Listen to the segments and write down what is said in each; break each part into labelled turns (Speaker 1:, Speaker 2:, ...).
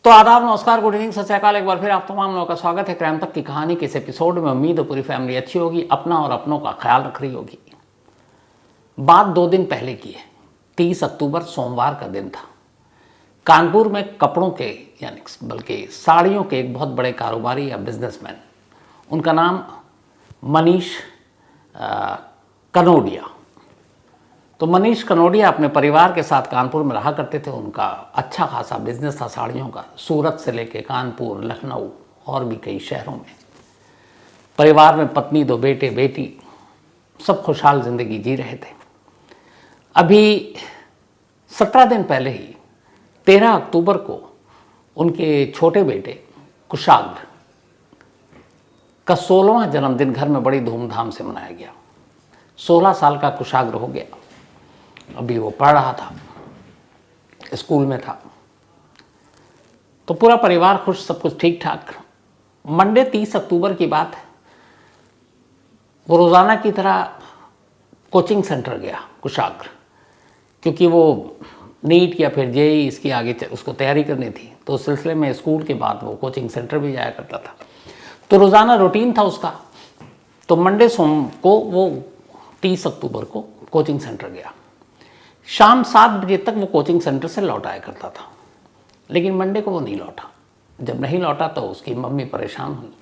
Speaker 1: तो आदाब, नमस्कार, गुड इवनिंग, सत श्री अकाल। एक बार फिर आप तमाम लोगों का स्वागत है क्राइम तक की कहानी के इस एपिसोड में। उम्मीद है पूरी फैमिली अच्छी होगी, अपना और अपनों का ख्याल रख रही होगी। बात 2 दिन पहले की है। 30 अक्टूबर सोमवार का दिन था। कानपुर में कपड़ों के यानी बल्कि साड़ियों के एक बहुत बड़े कारोबारी या बिजनेसमैन, उनका नाम मनीष कनोडिया। तो मनीष कनोडिया अपने परिवार के साथ कानपुर में रहा करते थे। उनका अच्छा खासा बिजनेस था साड़ियों का, सूरत से लेके कानपुर, लखनऊ और भी कई शहरों में। परिवार में पत्नी, 2 बेटे बेटी, सब खुशहाल ज़िंदगी जी रहे थे। अभी 17 दिन पहले ही 13 अक्टूबर को उनके छोटे बेटे कुशाग्र का 16वां जन्मदिन घर में बड़ी धूमधाम से मनाया गया। 16 साल का कुशाग्र हो गया। अभी वो पढ़ रहा था, स्कूल में था। तो पूरा परिवार खुश, सब कुछ ठीक ठाक। मंडे 30 अक्टूबर की बात है। वो रोज़ाना की तरह कोचिंग सेंटर गया कुशाग्र, क्योंकि वो नीट या फिर जेईई इसकी आगे उसको तैयारी करनी थी। तो उस सिलसिले में स्कूल के बाद वो कोचिंग सेंटर भी जाया करता था। तो रोज़ाना रूटीन था उसका। तो मंडे सोम को वो 30 अक्टूबर को कोचिंग सेंटर गया। शाम 7 बजे तक वो कोचिंग सेंटर से लौट आया करता था, लेकिन मंडे को वो नहीं लौटा। जब नहीं लौटा तो उसकी मम्मी परेशान हुई।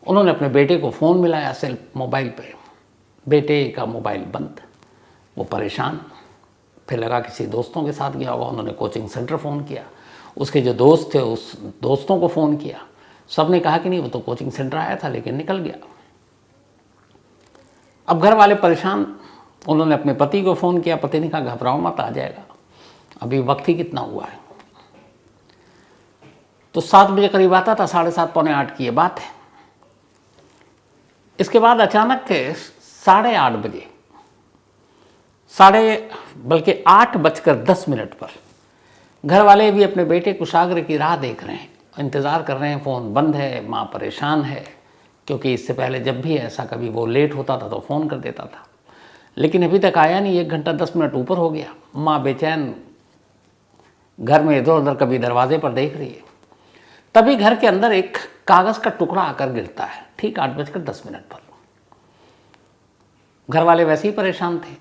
Speaker 1: उन्होंने अपने बेटे को फ़ोन मिलाया सेल्फ मोबाइल पे। बेटे का मोबाइल बंद, वो परेशान। फिर लगा किसी दोस्तों के साथ गया होगा। उन्होंने कोचिंग सेंटर फ़ोन किया, उसके जो दोस्त थे उस दोस्तों को फ़ोन किया। सब ने कहा कि नहीं, वो तो कोचिंग सेंटर आया था लेकिन निकल गया। अब घर वाले परेशान। उन्होंने अपने पति को फ़ोन किया। पति ने कहा घबराओ मत, आ जाएगा, अभी वक्त ही कितना हुआ है। तो 7 बजे करीब आता था, 7:30 पौने 8 की ये बात है। इसके बाद अचानक 8:30 बजे, 8:10 पर घर वाले भी अपने बेटे कुशाग्र की राह देख रहे हैं, इंतज़ार कर रहे हैं। फ़ोन बंद है, माँ परेशान है, क्योंकि इससे पहले जब भी ऐसा कभी वो लेट होता था तो फ़ोन कर देता था, लेकिन अभी तक आया नहीं। 1 घंटा 10 मिनट ऊपर हो गया। माँ बेचैन घर में इधर उधर कभी दरवाजे पर देख रही है। तभी घर के अंदर एक कागज़ का टुकड़ा आकर गिरता है, ठीक 8:10 पर। घर वाले वैसे ही परेशान थे,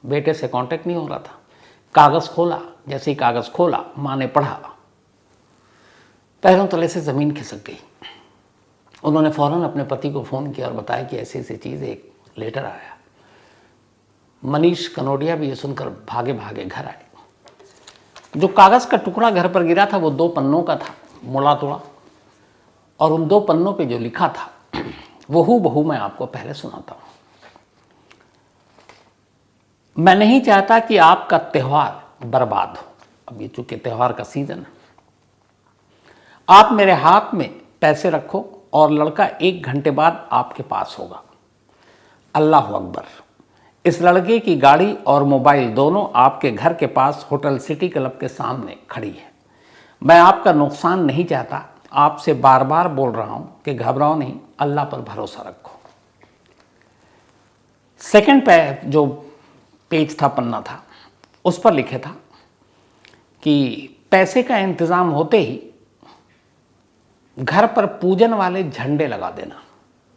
Speaker 1: बेटे से कांटेक्ट नहीं हो रहा था। कागज़ खोला, जैसे ही कागज़ खोला माँ ने पढ़ा, पैरों तले से ज़मीन खिसक गई। उन्होंने फ़ौरन अपने पति को फ़ोन किया और बताया कि ऐसी ऐसी चीज़, एक लेटर आया। मनीष कनोडिया भी ये सुनकर भागे भागे घर आए। जो कागज़ का टुकड़ा घर पर गिरा था वो 2 पन्नों का था, मुड़ा तोड़ा, और उन 2 पन्नों पे जो लिखा था वो हूबहू मैं आपको पहले सुनाता हूँ। मैं नहीं चाहता कि आपका त्यौहार बर्बाद हो। अब ये चूंकि त्यौहार का सीजन है। आप मेरे हाथ में पैसे रखो और लड़का 1 घंटे बाद आपके पास होगा। अल्लाह अकबर। इस लड़के की गाड़ी और मोबाइल दोनों आपके घर के पास होटल सिटी क्लब के सामने खड़ी है। मैं आपका नुकसान नहीं चाहता। आपसे बार बार बोल रहा हूं कि घबराओ नहीं, अल्लाह पर भरोसा रखो। सेकंड पे जो पेज था, पन्ना था, उस पर लिखे था कि पैसे का इंतज़ाम होते ही घर पर पूजन वाले झंडे लगा देना।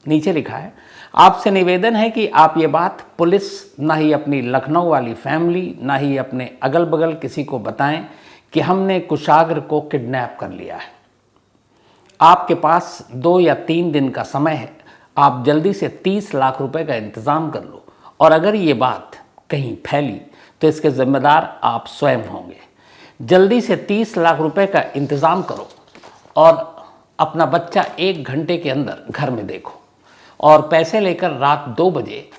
Speaker 1: नीचे लिखा है, आपसे निवेदन है कि आप ये बात पुलिस, ना ही अपनी लखनऊ वाली फैमिली, ना ही अपने अगल बगल किसी को बताएं कि हमने कुशाग्र को किडनैप कर लिया है। आपके पास 2 या 3 दिन का समय है। आप जल्दी से 30 लाख रुपए का इंतज़ाम कर लो, और अगर ये बात कहीं फैली तो इसके ज़िम्मेदार आप स्वयं होंगे। जल्दी से 30 लाख रुपए का इंतज़ाम करो और अपना बच्चा 1 घंटे के अंदर घर में देखो, और पैसे लेकर रात 2 बजे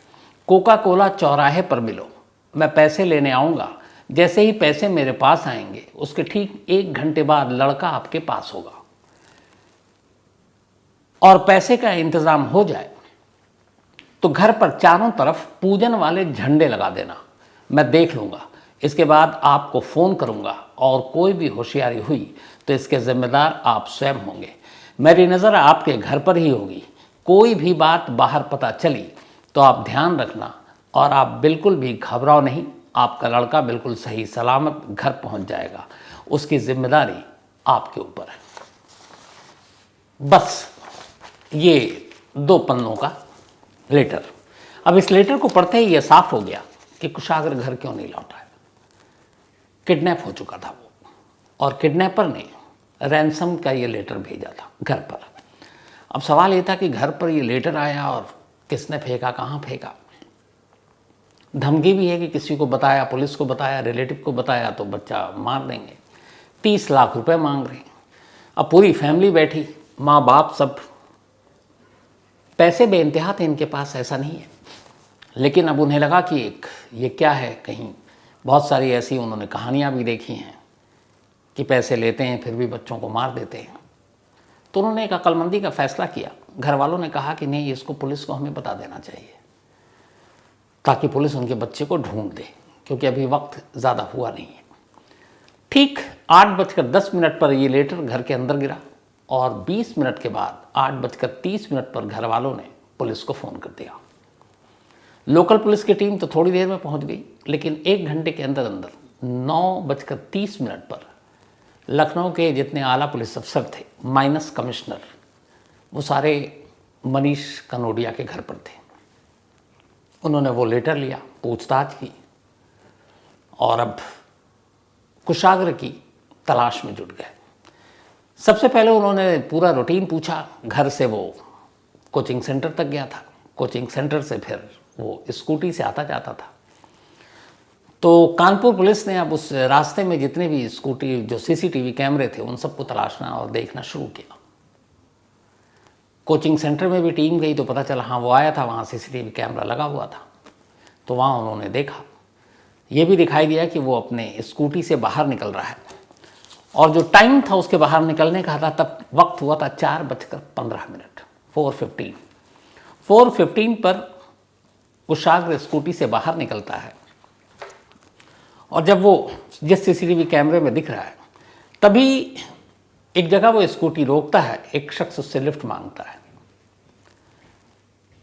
Speaker 1: कोका कोला चौराहे पर मिलो। मैं पैसे लेने आऊँगा। जैसे ही पैसे मेरे पास आएंगे उसके ठीक 1 घंटे बाद लड़का आपके पास होगा, और पैसे का इंतज़ाम हो जाए तो घर पर चारों तरफ पूजन वाले झंडे लगा देना। मैं देख लूँगा। इसके बाद आपको फ़ोन करूँगा, और कोई भी होशियारी हुई तो इसके ज़िम्मेदार आप स्वयं होंगे। मेरी नज़र आपके घर पर ही होगी। कोई भी बात बाहर पता चली तो आप ध्यान रखना, और आप बिल्कुल भी घबराओ नहीं। आपका लड़का बिल्कुल सही सलामत घर पहुंच जाएगा। उसकी जिम्मेदारी आपके ऊपर है। बस ये 2 पन्नों का लेटर। अब इस लेटर को पढ़ते ही यह साफ हो गया कि कुशाग्र घर क्यों नहीं लौटा है। किडनैप हो चुका था वो, और किडनैपर ने रैंसम का ये लेटर भेजा था घर पर। अब सवाल ये था कि घर पर ये लेटर आया और किसने फेंका, कहाँ फेंका। धमकी भी है कि किसी को बताया, पुलिस को बताया, रिलेटिव को बताया तो बच्चा मार देंगे। 30 लाख रुपए मांग रहे हैं। अब पूरी फैमिली बैठी, माँ बाप सब। पैसे बेइंतहा थे इनके पास, ऐसा नहीं है, लेकिन अब उन्हें लगा कि ये क्या है। कहीं बहुत सारी ऐसी उन्होंने कहानियाँ भी देखी हैं कि पैसे लेते हैं फिर भी बच्चों को मार देते हैं। तो उन्होंने एक अक्लमंदी का फैसला किया। घर वालों ने कहा कि नहीं, इसको पुलिस को हमें बता देना चाहिए ताकि पुलिस उनके बच्चे को ढूंढ दे, क्योंकि अभी वक्त ज़्यादा हुआ नहीं है। ठीक 8:10 पर ये लेटर घर के अंदर गिरा और 20 मिनट के बाद 8:30 पर घर वालों ने पुलिस को फ़ोन कर दिया। लोकल पुलिस की टीम तो थोड़ी देर में पहुंच गई, लेकिन 1 घंटे के अंदर अंदर 9:30 पर लखनऊ के जितने आला पुलिस अफसर थे माइनस कमिश्नर, वो सारे मनीष कनोडिया के घर पर थे। उन्होंने वो लेटर लिया, पूछताछ की और अब कुशाग्र की तलाश में जुट गए। सबसे पहले उन्होंने पूरा रूटीन पूछा। घर से वो कोचिंग सेंटर तक गया था, कोचिंग सेंटर से फिर वो स्कूटी से आता जाता था। तो कानपुर पुलिस ने अब उस रास्ते में जितने भी स्कूटी जो सीसीटीवी कैमरे थे उन सबको तलाशना और देखना शुरू किया। कोचिंग सेंटर में भी टीम गई तो पता चला हाँ वो आया था, वहाँ सीसीटीवी कैमरा लगा हुआ था। तो वहाँ उन्होंने देखा, ये भी दिखाई दिया कि वो अपने स्कूटी से बाहर निकल रहा है और जो टाइम था उसके बाहर निकलने का था तब वक्त हुआ था 4:15, 4:15 पर कुशाग्र स्कूटी से बाहर निकलता है। और जब वो जिस सीसीटीवी कैमरे में दिख रहा है तभी एक जगह वो स्कूटी रोकता है, एक शख्स उससे लिफ्ट मांगता है।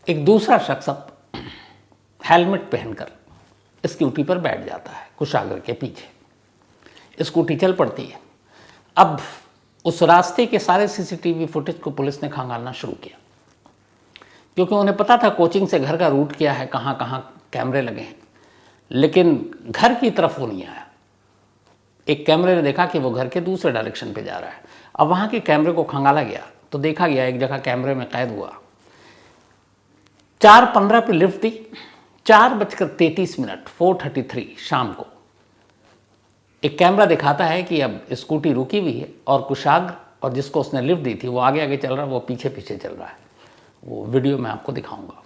Speaker 1: एक दूसरा शख्स अब हेलमेट पहनकर स्कूटी पर बैठ जाता है कुशाग्र के पीछे। स्कूटी चल पड़ती है। अब उस रास्ते के सारे सीसीटीवी फुटेज को पुलिस ने खंगालना शुरू किया, क्योंकि उन्हें पता था कोचिंग से घर का रूट क्या है, कहाँ कहाँ कैमरे लगे हैं। लेकिन घर की तरफ वो नहीं आया। एक कैमरे ने देखा कि वो घर के दूसरे डायरेक्शन पे जा रहा है। अब वहाँ के कैमरे को खंगाला गया तो देखा गया एक जगह कैमरे में कैद हुआ 4:15 पे लिफ्ट दी, 4:33 4:33 शाम को एक कैमरा दिखाता है कि अब स्कूटी रुकी हुई है और कुशाग्र और जिसको उसने लिफ्ट दी थी वो आगे आगे चल रहा है, वो पीछे पीछे चल रहा है। वो वीडियो मैं आपको दिखाऊंगा।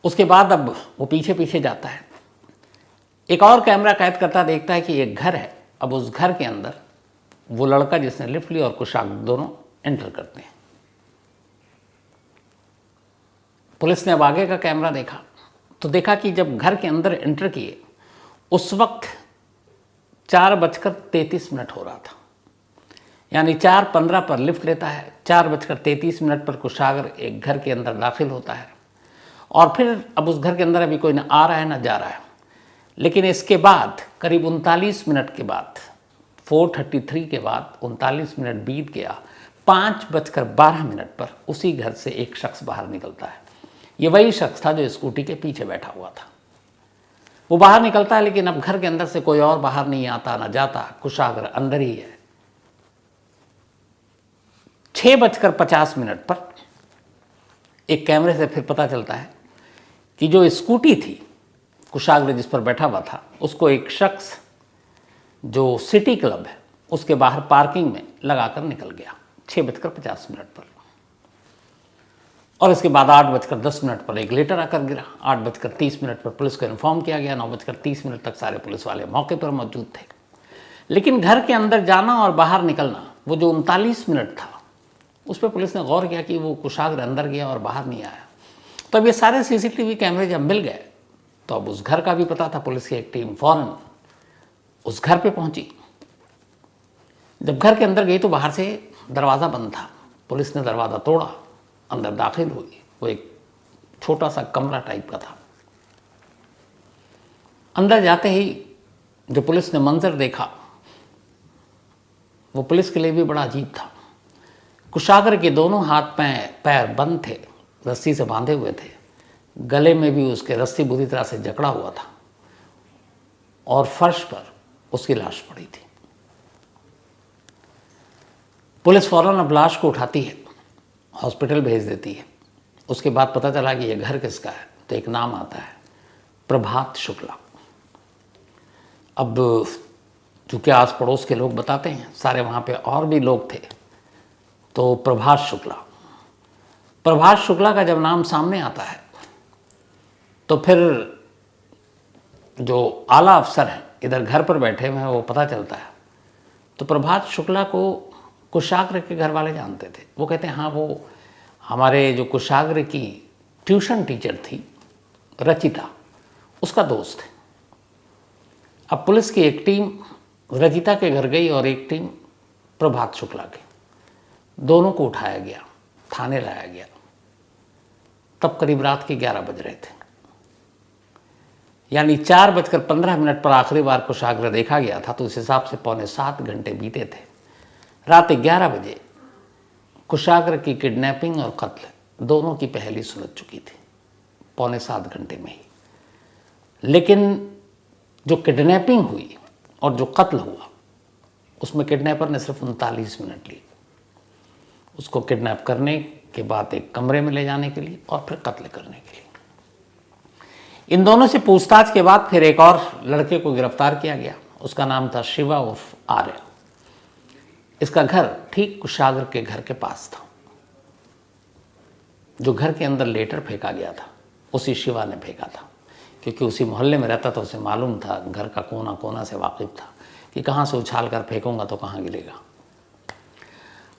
Speaker 1: उसके बाद अब वो पीछे पीछे जाता है। एक और कैमरा कैद करता देखता है कि एक घर है। अब उस घर के अंदर वो लड़का जिसने लिफ्ट ली और कुशाग्र दोनों एंटर करते हैं। पुलिस ने अब आगे का कैमरा देखा तो देखा कि जब घर के अंदर एंटर किए उस वक्त 4:33 हो रहा था, यानी 4:15 पर लिफ्ट लेता है, 4:33 पर कुशाग्र एक घर के अंदर दाखिल होता है और फिर अब उस घर के अंदर अभी कोई ना आ रहा है ना जा रहा है। लेकिन इसके बाद करीब 39 मिनट के बाद 4:33 के बाद 39 मिनट बीत गया, 5:12 पर उसी घर से एक शख्स बाहर निकलता है। ये वही शख्स था जो स्कूटी के पीछे बैठा हुआ था। वो बाहर निकलता है, लेकिन अब घर के अंदर से कोई और बाहर नहीं आता ना जाता, कुशाग्र अंदर ही है। 6:50 पर एक कैमरे से फिर पता चलता है कि जो स्कूटी थी कुशाग्र जिस पर बैठा हुआ था उसको एक शख्स जो सिटी क्लब है उसके बाहर पार्किंग में लगाकर निकल गया 6:50 पर। और इसके बाद 8:10 पर एक लेटर आकर गिरा। 8:30 पर पुलिस को इन्फॉर्म किया गया। 9:30 तक सारे पुलिस वाले मौके पर मौजूद थे। लेकिन घर के अंदर जाना और बाहर निकलना, वो जो 39 मिनट था उस पर पुलिस ने गौर किया कि वो कुशाग्र अंदर गया और बाहर नहीं आया। तो अब ये सारे सीसीटीवी कैमरे जब मिल गए तो अब उस घर का भी पता था। पुलिस की एक टीम फौरन उस घर पे पहुंची। जब घर के अंदर गई तो बाहर से दरवाज़ा बंद था। पुलिस ने दरवाज़ा तोड़ा, अंदर दाखिल हुई। वो एक छोटा सा कमरा टाइप का था। अंदर जाते ही जो पुलिस ने मंजर देखा वो पुलिस के लिए भी बड़ा अजीब था। कुशाग्र के दोनों हाथ पैर बंद थे, रस्सी से बांधे हुए थे, गले में भी उसके रस्सी बुरी तरह से जकड़ा हुआ था और फर्श पर उसकी लाश पड़ी थी। पुलिस फौरन अब लाश को उठाती है, हॉस्पिटल भेज देती है। उसके बाद पता चला कि यह घर किसका है, तो एक नाम आता है, प्रभात शुक्ला। अब चूँकि आस पड़ोस के लोग बताते हैं, सारे वहाँ पे और भी लोग थे, तो प्रभात शुक्ला का जब नाम सामने आता है तो फिर जो आला अफसर हैं इधर घर पर बैठे हुए हैं वो पता चलता है। तो प्रभात शुक्ला को कुशाग्र के घर वाले जानते थे। वो कहते हैं हाँ, वो हमारे जो कुशाग्र की ट्यूशन टीचर थी रचिता, उसका दोस्त है। अब पुलिस की एक टीम रचिता के घर गई और एक टीम प्रभात शुक्ला के, दोनों को उठाया गया, थाने लाया गया। तब करीब रात के 11 बज रहे थे, यानी 4:15 पर आखिरी बार कुशाग्र देखा गया था, तो उस हिसाब से 6.25 घंटे बीते थे। रात 11 बजे कुशाग्र की किडनैपिंग और कत्ल दोनों की पहली सुलझ चुकी थी, 6.25 घंटे में ही। लेकिन जो किडनैपिंग हुई और जो कत्ल हुआ, उसमें किडनैपर ने सिर्फ 39 मिनट लिए, उसको किडनैप करने के बाद एक कमरे में ले जाने के लिए और फिर कत्ल करने के लिए। इन दोनों से पूछताछ के बाद फिर एक और लड़के को गिरफ्तार किया गया। उसका नाम था शिवा उर्फ आर्य। इसका घर ठीक कुशाग्र के घर के पास था। जो घर के अंदर लेटर फेंका गया था उसी शिवा ने फेंका था, क्योंकि उसी मोहल्ले में रहता था, उसे मालूम था, घर का कोना कोना से वाकिफ था कि कहाँ से उछाल कर फेंकूंगा तो कहाँ गिरेगा।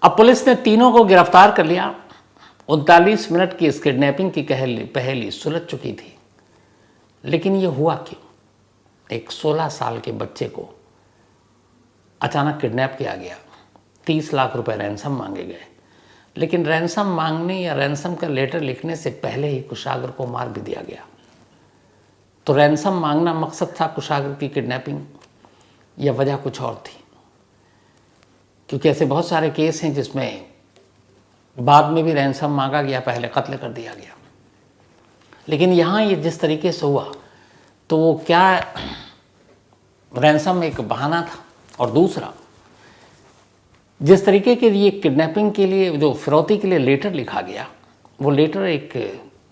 Speaker 1: अब पुलिस ने तीनों को गिरफ्तार कर लिया। 39 मिनट की इस किडनैपिंग की पहली सुलझ चुकी थी। लेकिन ये हुआ क्यों? एक 16 साल के बच्चे को अचानक किडनैप किया गया, 30 लाख रुपए रैंसम मांगे गए। लेकिन रैंसम मांगने या रैंसम का लेटर लिखने से पहले ही कुशाग्र को मार भी दिया गया। तो रैंसम मांगना मकसद था कुशाग्र की किडनैपिंग या वजह कुछ और थी? क्योंकि ऐसे बहुत सारे केस हैं जिसमें बाद में भी रैंसम मांगा गया, पहले कत्ल कर दिया गया। लेकिन यहाँ ये जिस तरीके से हुआ, तो वो क्या रैंसम एक बहाना था, और दूसरा जिस तरीके के लिए किडनैपिंग के लिए जो फिरौती के लिए लेटर लिखा गया, वो लेटर एक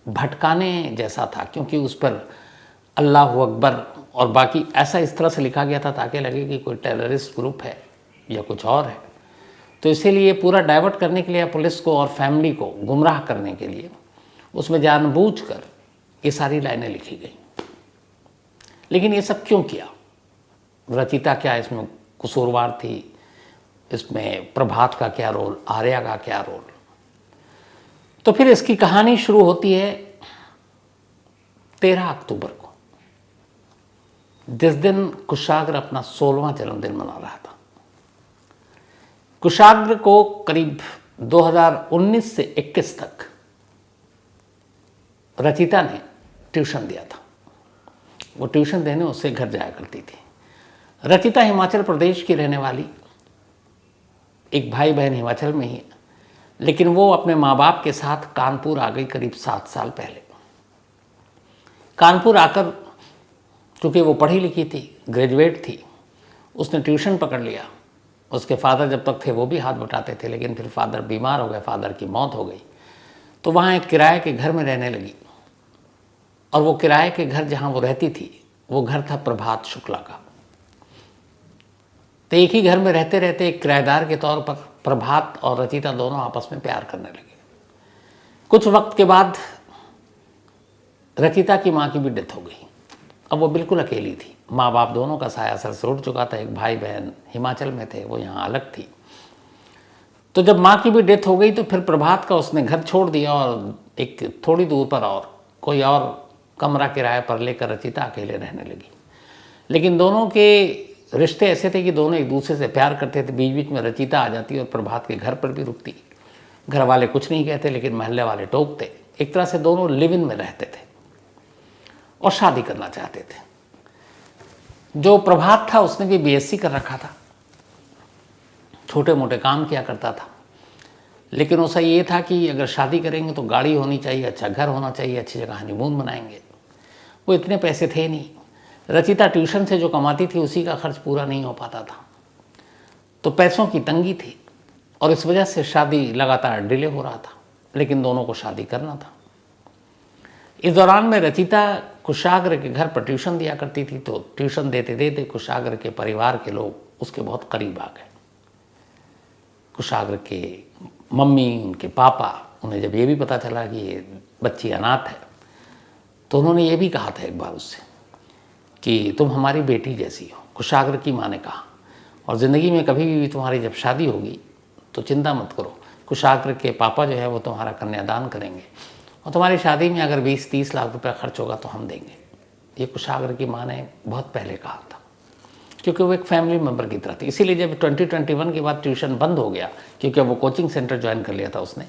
Speaker 1: भटकाने जैसा था, क्योंकि उस पर अल्लाह अकबर और बाकी ऐसा इस तरह से लिखा गया था ताकि लगे कि कोई टेररिस्ट ग्रुप है या कुछ और है। तो इसीलिए पूरा डाइवर्ट करने के लिए, पुलिस को और फैमिली को गुमराह करने के लिए उसमें जानबूझकर ये सारी लाइनें लिखी गई। लेकिन ये सब क्यों किया? रचिता क्या इसमें कसूरवार थी? इसमें प्रभात का क्या रोल, आर्या का क्या रोल? तो फिर इसकी कहानी शुरू होती है 13 अक्टूबर को, जिस दिन कुशाग्र अपना 16वां जन्मदिन मना रहा था। कुशाग्र को करीब 2019 से 21 तक रचिता ने ट्यूशन दिया था। वो ट्यूशन देने उससे घर जाया करती थी। रचिता हिमाचल प्रदेश की रहने वाली, एक भाई बहन हिमाचल में ही है, लेकिन वो अपने माँ बाप के साथ कानपुर आ गई करीब 7 साल पहले। कानपुर आकर, चूँकि वो पढ़ी लिखी थी, ग्रेजुएट थी, उसने ट्यूशन पकड़ लिया। उसके फादर जब तक थे वो भी हाथ बटाते थे, लेकिन फिर फादर बीमार हो गए, फादर की मौत हो गई, तो वहाँ एक किराए के घर में रहने लगी। और वो किराए के घर जहाँ वो रहती थी, वो घर था प्रभात शुक्ला का। तो एक ही घर में रहते रहते एक किराएदार के तौर पर प्रभात और रचिता दोनों आपस में प्यार करने लगे। कुछ वक्त के बाद रचिता की माँ की भी डेथ हो गई। अब वो बिल्कुल अकेली थी। माँ बाप दोनों का साया सर से उठ चुका था। एक भाई बहन हिमाचल में थे, वो यहाँ अलग थी। तो जब माँ की भी डेथ हो गई तो फिर प्रभात का उसने घर छोड़ दिया और एक थोड़ी दूर पर और कोई और कमरा किराए पर लेकर रचिता अकेले रहने लगी। लेकिन दोनों के रिश्ते ऐसे थे कि दोनों एक दूसरे से प्यार करते थे। बीच बीच में रचिता आ जाती और प्रभात के घर पर भी रुकती। घर वाले कुछ नहीं कहते, लेकिन महल्ले वाले टोकते। एक तरह से दोनों लिव इन में रहते थे और शादी करना चाहते थे। जो प्रभात था उसने भी बीएससी कर रखा था। छोटे मोटे काम किया करता था, लेकिन उसका ये था कि अगर शादी करेंगे तो गाड़ी होनी चाहिए, अच्छा घर होना चाहिए, अच्छी जगह हनीमून बनाएंगे। वो इतने पैसे थे नहीं। रचिता ट्यूशन से जो कमाती थी उसी का खर्च पूरा नहीं हो पाता था, तो पैसों की तंगी थी और इस वजह से शादी लगातार डिले हो रहा था, लेकिन दोनों को शादी करना था। इस दौरान में रचिता कुशाग्र के घर पर ट्यूशन दिया करती थी, तो ट्यूशन देते देते कुशाग्र के परिवार के लोग उसके बहुत करीब आ गए। कुशाग्र के मम्मी, उनके पापा, उन्हें जब ये भी पता चला कि ये बच्ची अनाथ है, तो उन्होंने ये भी कहा था एक बार उससे कि तुम हमारी बेटी जैसी हो। कुशाग्र की माँ ने कहा, और ज़िंदगी में कभी भी तुम्हारी जब शादी होगी तो चिंता मत करो, कुशाग्र के पापा जो है वो तुम्हारा कन्यादान करेंगे और तुम्हारी शादी में अगर 20-30 लाख रुपया खर्च होगा तो हम देंगे। ये कुशाग्र की माँ ने बहुत पहले कहा था, क्योंकि वो एक फैमिली मेम्बर की तरह थी। इसीलिए जब 2021 के बाद ट्यूशन बंद हो गया, क्योंकि वो कोचिंग सेंटर ज्वाइन कर लिया था उसने,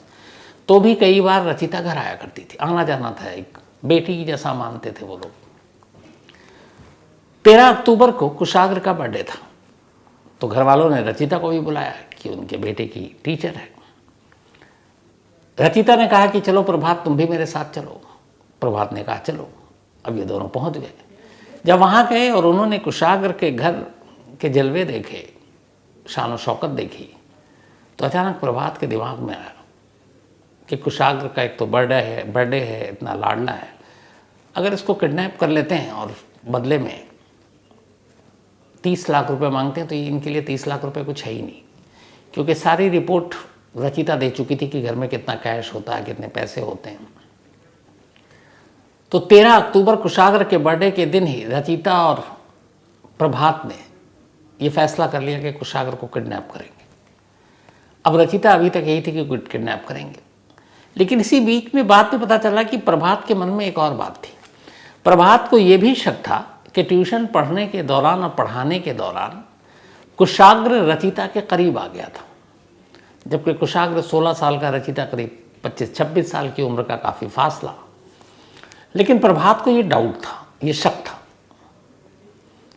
Speaker 1: तो भी कई बार रचिता घर आया करती थी, आना जाना था, एक बेटी जैसा मानते थे वो लोग। 13 अक्टूबर को कुशाग्र का बर्थडे था, तो घर वालों ने रचिता को भी बुलाया कि उनके बेटे की टीचर है। रचिता ने कहा कि चलो प्रभात, तुम भी मेरे साथ चलो। प्रभात ने कहा चलो। अब ये दोनों पहुंच गए। जब वहाँ गए और उन्होंने कुशाग्र के घर के जलवे देखे, शान शौकत देखी, तो अचानक प्रभात के दिमाग में आया कि कुशाग्र का एक तो बर्थडे है, इतना लाडला है, अगर इसको किडनैप कर लेते हैं और बदले में 30 लाख रुपए मांगते हैं, तो इनके लिए 30 लाख रुपए कुछ है ही नहीं, क्योंकि सारी रिपोर्ट रचिता दे चुकी थी कि घर में कितना कैश होता है, कितने पैसे होते हैं। तो 13 अक्टूबर कुशाग्र के बर्थडे के दिन ही रचिता और प्रभात ने ये फैसला कर लिया कि कुशाग्र को किडनैप करेंगे। अब रचिता अभी तक यही थी कि किडनैप करेंगे, लेकिन इसी बीच में बाद में पता चला कि प्रभात के मन में एक और बात थी। प्रभात को ये भी शक था कि ट्यूशन पढ़ने के दौरान और पढ़ाने के दौरान कुशाग्र रचिता के करीब आ गया था, जबकि कुशाग्र 16 साल का, रचिता करीब 25-26 साल की उम्र का, काफ़ी फासला। लेकिन प्रभात को ये डाउट था, ये शक था,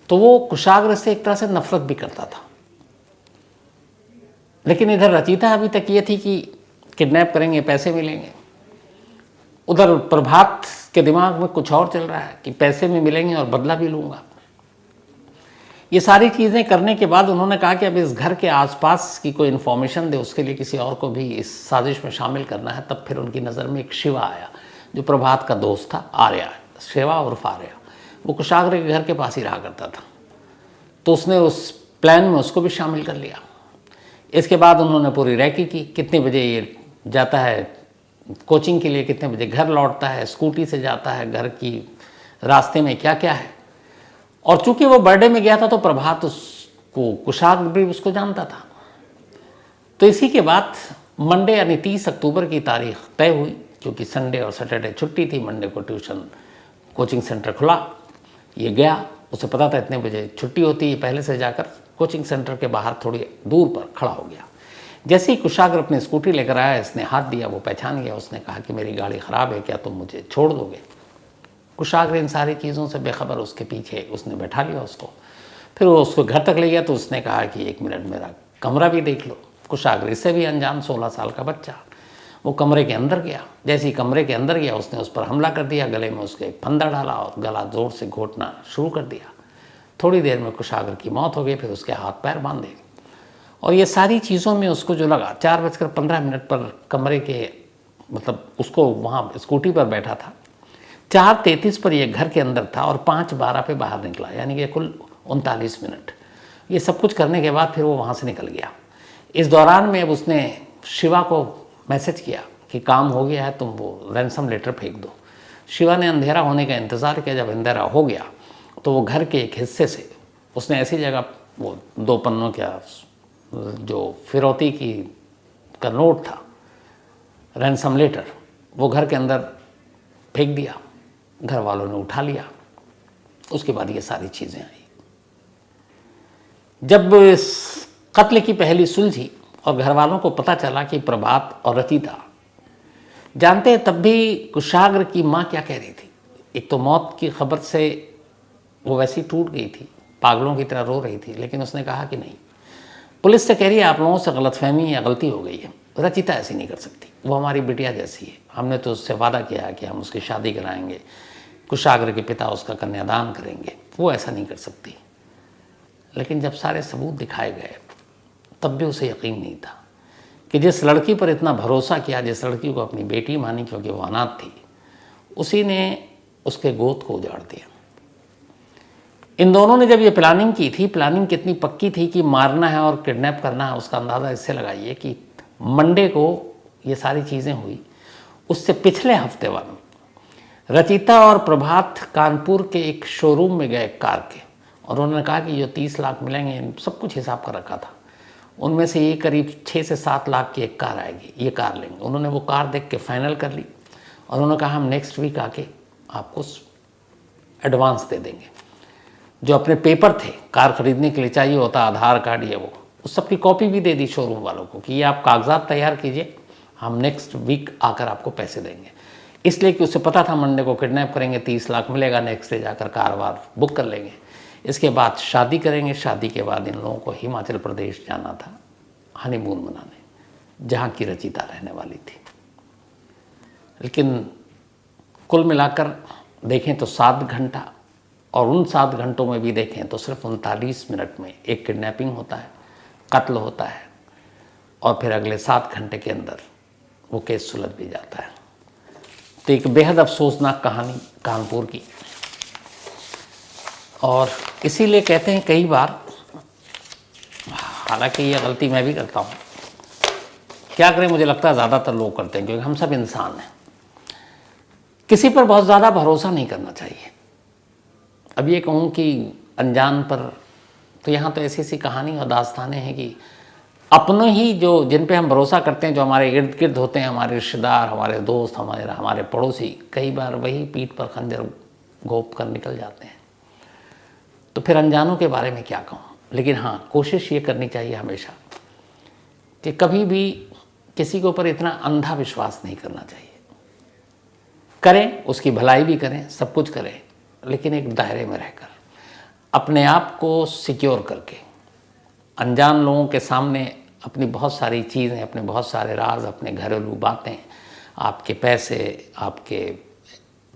Speaker 1: तो वो कुशाग्र से एक तरह से नफरत भी करता था। लेकिन इधर रचिता अभी तक ये थी कि किडनैप करेंगे, पैसे मिलेंगे, उधर प्रभात के दिमाग में कुछ और चल रहा है कि पैसे में मिलेंगे और बदला भी लूँगा। ये सारी चीज़ें करने के बाद उन्होंने कहा कि अब इस घर के आसपास की कोई इन्फॉर्मेशन दे, उसके लिए किसी और को भी इस साजिश में शामिल करना है। तब फिर उनकी नज़र में एक शिवा आया, जो प्रभात का दोस्त था, आर्या, शिवा उर्फ आर्या। वो कुशाग्र के घर के पास ही रहा करता था, तो उसने उस प्लान में उसको भी शामिल कर लिया। इसके बाद उन्होंने पूरी रैकी की, कितने बजे ये जाता है कोचिंग के लिए, कितने बजे घर लौटता है, स्कूटी से जाता है, घर की रास्ते में क्या क्या है। और चूंकि वो बर्थडे में गया था तो प्रभात उसको, कुशाग्र भी उसको जानता था। तो इसी के बाद मंडे यानी 30 अक्टूबर की तारीख तय हुई, क्योंकि संडे और सैटरडे छुट्टी थी। मंडे को ट्यूशन कोचिंग सेंटर खुला, ये गया, उसे पता था इतने बजे छुट्टी होती है, पहले से जाकर कोचिंग सेंटर के बाहर थोड़ी दूर पर खड़ा हो गया। जैसे ही कुशाग्र अपनी स्कूटी लेकर आया, इसने हाथ दिया, वो पहचान गया। उसने कहा कि मेरी गाड़ी ख़राब है, क्या तुम मुझे छोड़ दोगे? कुशाग्र इन सारी चीज़ों से बेखबर उसके पीछे उसने बैठा लिया उसको। फिर वो उसको घर तक ले गया, तो उसने कहा कि 1 मिनट मेरा कमरा भी देख लो। कुशाग्र इससे भी अनजान 16 साल का बच्चा, वो कमरे के अंदर गया। जैसे ही कमरे के अंदर गया, उसने उस पर हमला कर दिया, गले में उसके फंदा डाला और गला जोर से घोटना शुरू कर दिया। थोड़ी देर में कुशाग्र की मौत हो गई, फिर उसके हाथ पैर बांधे। और ये सारी चीज़ों में उसको जो लगा, 4:15 पर कमरे के, मतलब उसको वहाँ स्कूटी पर बैठा था, 4:33 पर ये घर के अंदर था और 5:12 पे बाहर निकला, यानी कि कुल 39 मिनट। ये सब कुछ करने के बाद फिर वो वहाँ से निकल गया। इस दौरान में अब उसने शिवा को मैसेज किया कि काम हो गया है, तुम वो रैंसम लेटर फेंक दो। शिवा ने अंधेरा होने का इंतज़ार किया। जब अंधेरा हो गया तो वो घर के एक हिस्से से उसने ऐसी जगह, वो 2 पन्नों का जो फिरौती की का नोट था, रैंसम लेटर, वो घर के अंदर फेंक दिया। घर वालों ने उठा लिया। उसके बाद ये सारी चीज़ें आई। जब इस कत्ल की पहली सुलझी और घर वालों को पता चला कि प्रभात और रचिता जानते हैं, तब भी कुशाग्र की माँ क्या कह रही थी। एक तो मौत की खबर से वो वैसी टूट गई थी, पागलों की तरह रो रही थी, लेकिन उसने कहा कि नहीं, पुलिस से कह रही है आप लोगों से गलतफहमी या गलती हो गई है, रचिता ऐसी नहीं कर सकती, वो हमारी बिटिया जैसी है, हमने तो उससे वादा किया है कि हम उसकी शादी कराएंगे, कुशाग्र के पिता उसका कन्यादान करेंगे, वो ऐसा नहीं कर सकती। लेकिन जब सारे सबूत दिखाए गए तब भी उसे यकीन नहीं था कि जिस लड़की पर इतना भरोसा किया, जिस लड़की को अपनी बेटी मानी क्योंकि वो अनाथ थी, उसी ने उसके गोद को उजाड़ दिया। इन दोनों ने जब ये प्लानिंग की थी, प्लानिंग कितनी पक्की थी कि मारना है और किडनैप करना है, उसका अंदाज़ा इससे लगाइए कि मंडे को ये सारी चीज़ें हुई, उससे पिछले हफ्ते वार रचिता और प्रभात कानपुर के एक शोरूम में गए कार के, और उन्होंने कहा कि जो 30 लाख मिलेंगे, सब कुछ हिसाब कर रखा था, उनमें से ये करीब 6 से 7 लाख की एक कार आएगी, ये कार लेंगे। उन्होंने वो कार देख के फाइनल कर ली और उन्होंने कहा हम नेक्स्ट वीक आके आपको एडवांस दे देंगे। जो अपने पेपर थे कार खरीदने के लिए चाहिए होता, आधार कार्ड, ये वो, उस सब की कॉपी भी दे दी शोरूम वालों को कि ये आप कागजात तैयार कीजिए, हम नेक्स्ट वीक आकर आपको पैसे देंगे। इसलिए कि उसे पता था मंडे को किडनैप करेंगे, 30 लाख मिलेगा, नेक्स्ट डे जाकर कार वार बुक कर लेंगे, इसके बाद शादी करेंगे। शादी के बाद इन लोगों को हिमाचल प्रदेश जाना था हनीमून मनाने, जहाँ की रचिता रहने वाली थी। लेकिन कुल मिलाकर देखें तो 7 घंटा, और उन 7 घंटों में भी देखें तो सिर्फ 39 मिनट में एक किडनैपिंग होता है, कत्ल होता है, और फिर अगले 7 घंटे के अंदर वो केस सुलझ भी जाता है। तो एक बेहद अफसोसनाक कहानी कानपुर की, और इसीलिए कहते हैं कई बार, हालांकि ये गलती मैं भी करता हूँ, क्या करें, मुझे लगता है ज़्यादातर लोग करते हैं क्योंकि हम सब इंसान हैं, किसी पर बहुत ज़्यादा भरोसा नहीं करना चाहिए। अब ये कहूँ कि अनजान पर, तो यहाँ तो ऐसी ऐसी कहानी और दास्तानें हैं कि अपनों ही जो जिन पे हम भरोसा करते हैं, जो हमारे इर्द गिर्द होते हैं, हमारे रिश्तेदार, हमारे दोस्त, हमारे पड़ोसी, कई बार वही पीठ पर खंजर घोंप कर निकल जाते हैं। तो फिर अनजानों के बारे में क्या कहूँ। लेकिन हाँ, कोशिश ये करनी चाहिए हमेशा कि कभी भी किसी के ऊपर इतना अंधा विश्वास नहीं करना चाहिए। करें, उसकी भलाई भी करें, सब कुछ करें, लेकिन एक दायरे में रहकर, अपने आप को सिक्योर करके। अनजान लोगों के सामने अपनी बहुत सारी चीज़ें, अपने बहुत सारे राज, अपने घरेलू बातें, आपके पैसे, आपके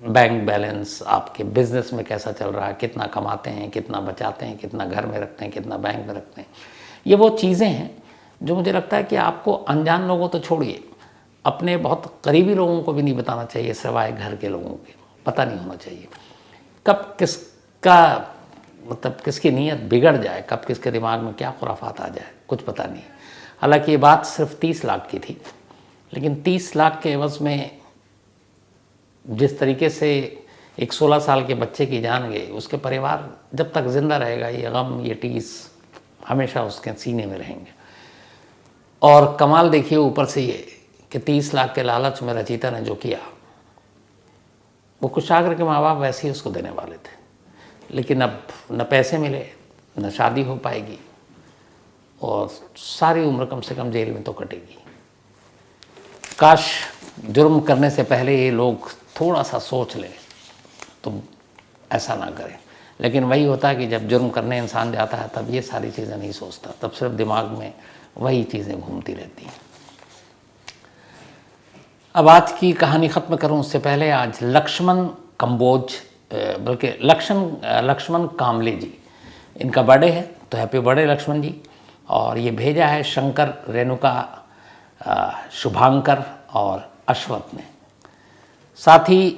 Speaker 1: बैंक बैलेंस, आपके बिजनेस में कैसा चल रहा है, कितना कमाते हैं, कितना बचाते हैं, कितना घर में रखते हैं, कितना बैंक में रखते हैं, ये वो चीज़ें हैं जो मुझे लगता है कि आपको अनजान लोगों तो छोड़िए, अपने बहुत करीबी लोगों को भी नहीं बताना चाहिए, सिवाय घर के लोगों के। पता नहीं होना चाहिए कब किसका मतलब किसकी नीयत बिगड़ जाए, कब किसके दिमाग में क्या खुराफात आ जाए, कुछ पता नहीं। हालांकि ये बात सिर्फ 30 लाख की थी, लेकिन 30 लाख के एवज में जिस तरीके से एक 16 साल के बच्चे की जान गई, उसके परिवार जब तक जिंदा रहेगा, ये गम, ये टीस हमेशा उसके सीने में रहेंगे। और कमाल देखिए ऊपर से ये कि 30 लाख के लालच में रचिता ने जो किया, वो कुशाग्र के माँ बाप वैसे ही उसको देने वाले थे, लेकिन अब न पैसे मिले, न शादी हो पाएगी, और सारी उम्र कम से कम जेल में तो कटेगी। काश जुर्म करने से पहले ये लोग थोड़ा सा सोच लें तो ऐसा ना करें। लेकिन वही होता है कि जब जुर्म करने इंसान जाता है तब ये सारी चीज़ें नहीं सोचता, तब सिर्फ दिमाग में वही चीज़ें घूमती रहती हैं। अब आज की कहानी ख़त्म करूं उससे पहले आज लक्ष्मण कंबोज, बल्कि लक्ष्मण कामले जी, इनका बर्थडे है, तो हैप्पी बर्थडे लक्ष्मण जी। और ये भेजा है शंकर, रेणुका, शुभांकर और अश्वत ने। साथ ही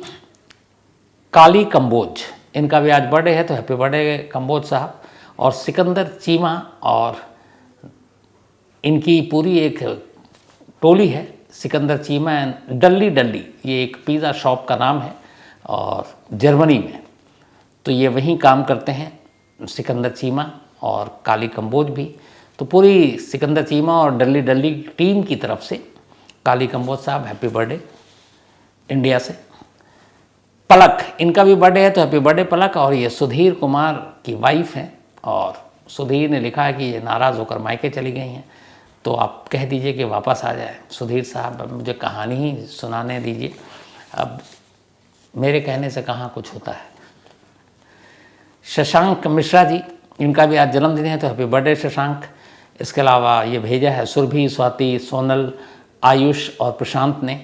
Speaker 1: काली कंबोज, इनका भी आज बर्थडे है, तो हैप्पी बर्थडे कंबोज साहब। और सिकंदर चीमा और इनकी पूरी एक टोली है, सिकंदर चीमा एंड डल्ली डल्ली, ये एक पिज़्ज़ा शॉप का नाम है और जर्मनी में, तो ये वहीं काम करते हैं सिकंदर चीमा और काली कंबोज भी। तो पूरी सिकंदर चीमा और डल्ली डल्ली टीम की तरफ से काली कंबोज साहब हैप्पी बर्थडे इंडिया से। पलक, इनका भी बर्थडे है, तो हैप्पी बर्थडे पलक। और ये सुधीर कुमार की वाइफ हैं, और सुधीर ने लिखा है कि ये नाराज़ होकर मायके चली गई हैं, तो आप कह दीजिए कि वापस आ जाए। सुधीर साहब, अब मुझे कहानी ही सुनाने दीजिए, अब मेरे कहने से कहाँ कुछ होता है। शशांक मिश्रा जी, इनका भी आज जन्मदिन है, तो हैप्पी बर्थडे शशांक। इसके अलावा ये भेजा है सुरभि, स्वाति, सोनल, आयुष और प्रशांत ने।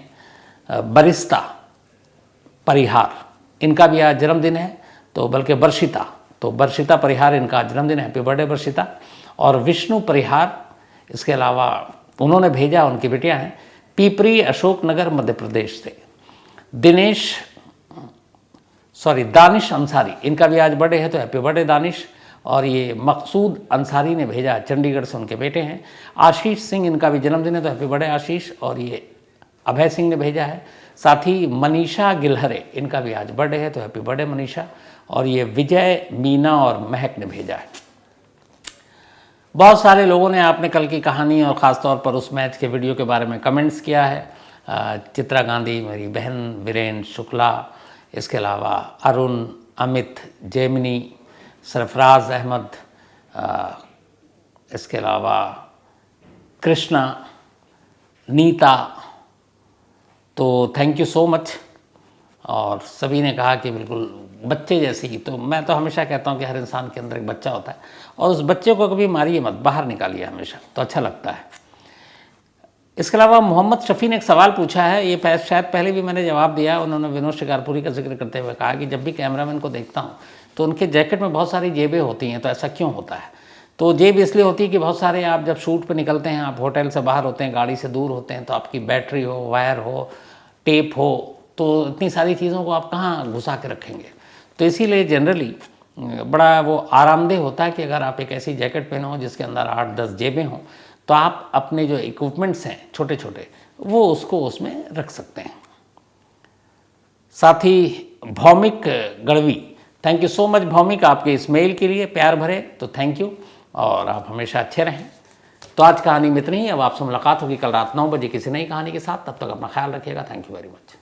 Speaker 1: बरिस्ता परिहार, इनका भी आज जन्मदिन है, तो बल्कि वर्षिता, तो वर्षिता परिहार इनका जन्मदिन है, हैप्पी बर्थडे वर्षिता। और विष्णु परिहार, इसके अलावा उन्होंने भेजा, उनकी बेटियां हैं, पीपरी, अशोकनगर, मध्य प्रदेश से। दानिश अंसारी, इनका भी आज बर्थडे है, तो हैप्पी बर्थडे दानिश। और ये मकसूद अंसारी ने भेजा, चंडीगढ़ से, उनके बेटे हैं। आशीष सिंह, इनका भी जन्मदिन है, तो हैप्पी बर्थडे आशीष। और ये अभय सिंह ने भेजा है। साथ ही मनीषा गिलहरे, इनका भी आज बर्थडे है, तो हैप्पी बर्थडे मनीषा। और ये विजय, मीना और महक ने भेजा है। बहुत सारे लोगों ने आपने कल की कहानी और ख़ास तौर पर उस मैच के वीडियो के बारे में कमेंट्स किया है। चित्रा गांधी, मेरी बहन वीरेन शुक्ला, इसके अलावा अरुण, अमित, जेमिनी, सरफराज अहमद, इसके अलावा कृष्णा, नीता, तो थैंक यू सो मच। और सभी ने कहा कि बिल्कुल बच्चे जैसी ही, तो मैं तो हमेशा कहता हूँ कि हर इंसान के अंदर एक बच्चा होता है और उस बच्चे को कभी मारिए मत, बाहर निकालिए हमेशा, तो अच्छा लगता है। इसके अलावा मोहम्मद शफ़ी ने एक सवाल पूछा है, ये शायद पहले भी मैंने जवाब दिया। उन्होंने विनोद शिकारपुरी का जिक्र करते हुए कहा कि जब भी कैमरामैन को देखता हूँ तो उनके जैकेट में बहुत सारी जेबें होती हैं, तो ऐसा क्यों होता है? तो जेब इसलिए होती है कि बहुत सारे आप जब शूट पर निकलते हैं, आप होटल से बाहर होते हैं, गाड़ी से दूर होते हैं, तो आपकी बैटरी हो, वायर हो, टेप हो, तो इतनी सारी चीज़ों को आप कहाँ घुसा के रखेंगे। तो इसीलिए जनरली बड़ा वो आरामदेह होता है कि अगर आप एक ऐसी जैकेट पहने हो जिसके अंदर 8-10 जेबें हों, तो आप अपने जो इक्विपमेंट्स हैं छोटे छोटे, वो उसको उसमें रख सकते हैं। साथ ही Bhaumik Gadhvi, thank you so much Bhaumik, आपके इस मेल के लिए प्यार भरे, तो थैंक यू, और आप हमेशा अच्छे रहें। तो आज कहानी में इतनी ही। अब आपसे मुलाकात होगी कल रात 9 बजे किसी नई कहानी के साथ। तब तक अपना ख्याल रखिएगा। Thank you very much.